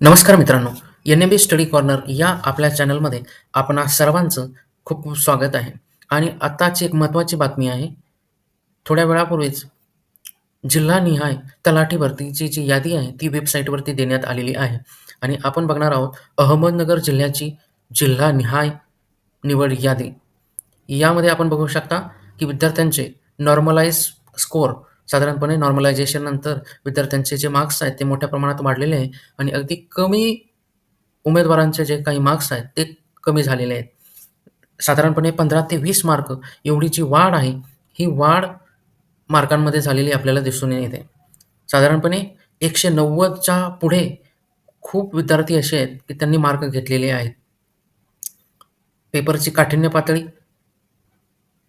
नमस्कार मित्रांनो, एन-एम-बी study corner या आपल्या चॅनलमध्ये आपणा सर्वांचं खूप खूप स्वागत आहे. आणि आत्ताची एक महत्त्वाची बातमी आहे. थोड्या वेळापूर्वीच जिल्हानिहाय तलाठी भरतीची जी यादी आहे, ती वेबसाईटवरती देण्यात आलेली आहे. आणि आपण बघणार आहोत अहमदनगर जिल्ह्याची जिल्हानिहाय निवड यादी. यामध्ये आपण बघू शकता, की विद्यार्थ्यांचे नॉर्मलाइज स्कोर साधारणपणे नॉर्मलायझेशननंतर विद्यार्थ्यांचे जे मार्क्स आहेत, ते मोठ्या प्रमाणात वाढलेले आहे आणि अगदी कमी उमेदवारांचे जे काही मार्क्स आहेत, ते कमी झालेले आहेत. साधारणपणे 15 ते 20 मार्क एवढी जी वाढ आहे, ही वाढ मार्कांमध्ये झालेली आपल्याला दिसून येते. साधारणपणे 190च्या पुढे खूप विद्यार्थी असे आहेत, की त्यांनी मार्क घेतलेले आहेत. पेपरची काठिण्य पातळी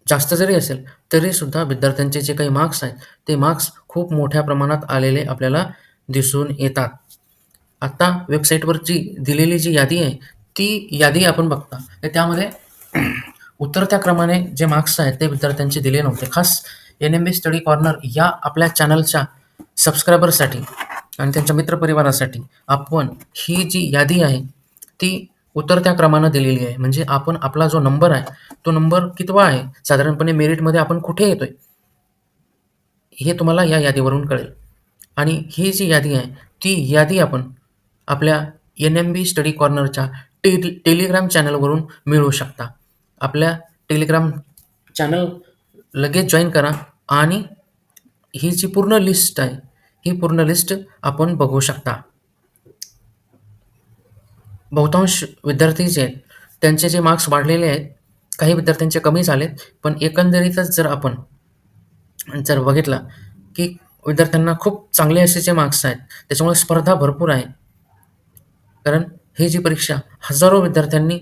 जास्त जरी असेल, तरीसुद्धा विद्यार्थ्यांचे जे काही मार्क्स आहेत, ते मार्क्स खूप मोठ्या प्रमाणात आलेले आपल्याला दिसून येतात. आता वेबसाईटवरची दिलेली जी यादी आहे, ती यादी आपण बघता, तर त्यामध्ये उतरत्या क्रमाने जे मार्क्स आहेत, ते विद्यार्थ्यांचे दिले नव्हते. खास एन-एम-बी स्टडी कॉर्नर या आपल्या चॅनलच्या सबस्क्रायबरसाठी आणि त्यांच्या मित्रपरिवारासाठी आपण ही जी यादी आहे, ती उतरत्या क्रमानं दिलेली आहे. म्हणजे आपण आपला जो नंबर आहे, तो नंबर कितवा आहे, साधारणपणे मेरिटमध्ये आपण कुठे येतोय, हे तुम्हाला या यादीवरून कळेल. आणि ही जी यादी आहे, ती यादी आपण आपल्या एन-एम-बी स्टडी कॉर्नरच्या टेलिग्राम चॅनलवरून मिळवू शकता. आपल्या टेलिग्राम चॅनल लगेच जॉइन करा आणि ही जी पूर्ण लिस्ट आहे, ही पूर्ण लिस्ट आपण बघू शकता. बहुतांश विद्यार्थी जे आहेत, त्यांचे जे मार्क्स वाढलेले आहेत, काही विद्यार्थ्यांचे कमी झालेत. पण एकंदरीतच जर आपण जर बघितलं, की विद्यार्थ्यांना खूप चांगले असे जे मार्क्स आहेत, त्याच्यामुळे स्पर्धा भरपूर आहे. कारण ही जी परीक्षा हजारो विद्यार्थ्यांनी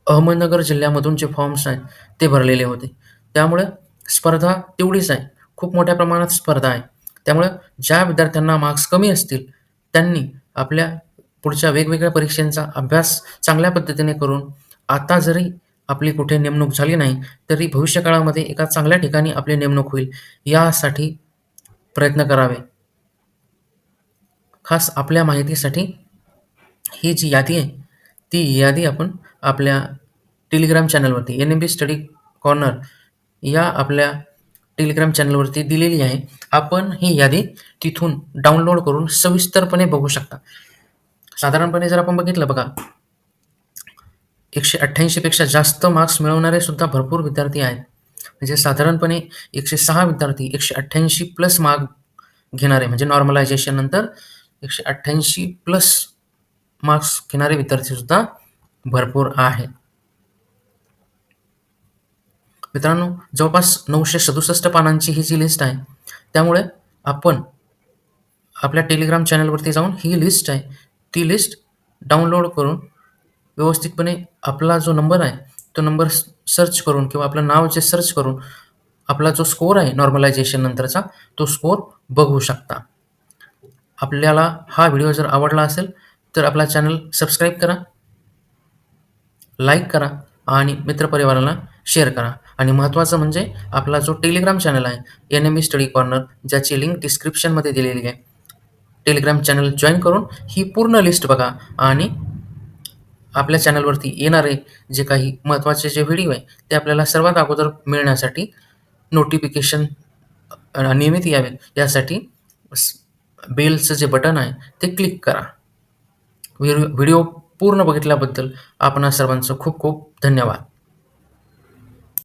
अहमदनगर जिल्ह्यामधून जे फॉर्म्स आहेत, ते भरलेले होते. त्यामुळे स्पर्धा तेवढीच आहे. खूप मोठ्या प्रमाणात स्पर्धा आहे. त्यामुळं ज्या विद्यार्थ्यांना मार्क्स कमी असतील, त्यांनी आपल्या पुढच्या वेगवेगळ्या परीक्षांचा अभ्यास चांगल्या पद्धतीने करून आता जरी आपली कुठे नेमणूक झाली नाही, तरी भविष्यकाळामध्ये एका चांगल्या ठिकाणी आपली नेमणूक होईल, यासाठी प्रयत्न करावे. खास आपल्या माहितीसाठी ही जी यादी आहे, ती यादी आपण आपल्या टेलिग्राम चॅनलवरती एन-एम-बी स्टडी कॉर्नर या आपल्या टेलिग्राम चॅनलवरती दिलेली आहे. आपण ही यादी तिथून डाउनलोड करून सविस्तरपणे बघू शकता. साधारणपणे जर आपण बघितलं बघा, 188 पेक्षा जास्त मार्क्स मिळवणारे सुद्धा भरपूर विद्यार्थी आहेत. म्हणजे साधारणपणे 106 विद्यार्थी 188 प्लस मार्क घेणारे म्हणजे नॉर्मलायझेशन नंतर 188 प्लस मार्क्स घेणारे विद्यार्थीसुद्धा भरपूर आहेत. मित्रांनो, जवळपास 967 पानांची ही जी लिस्ट आहे, त्यामुळे आपण आपल्या टेलिग्राम चॅनलवरती जाऊन ही लिस्ट आहे, ती लिस्ट डाउनलोड करून व्यवस्थितपणे आपला जो नंबर आहे, तो नंबर सर्च करून किंवा आपलं नाव जे सर्च करून आपला जो स्कोर आहे नॉर्मलायझेशन नंतरचा, तो स्कोर बघू शकता. आपल्याला हा व्हिडिओ जर आवडला असेल, तर आपला चॅनल सबस्क्राईब करा, लाईक करा आणि मित्रपरिवाराला शेअर करा. आणि महत्त्वाचं म्हणजे आपला जो टेलिग्राम चॅनल आहे, एन-एम-बी स्टडी कॉर्नर, ज्याची लिंक डिस्क्रिप्शनमध्ये दिलेली आहे. टेलिग्राम चॅनल जॉइन करून ही पूर्ण लिस्ट बघा आणि आपल्या चॅनलवरती येणारे जे काही महत्त्वाचे जे व्हिडिओ आहे, ते आपल्याला सर्वात अगोदर मिळण्यासाठी नोटिफिकेशन नियमित यावेत, यासाठी बेलचं जे बटन आहे, ते क्लिक करा. व्हिडिओ पूर्ण बघितल्याबद्दल आपणा सर्वांचं खूप खूप धन्यवाद.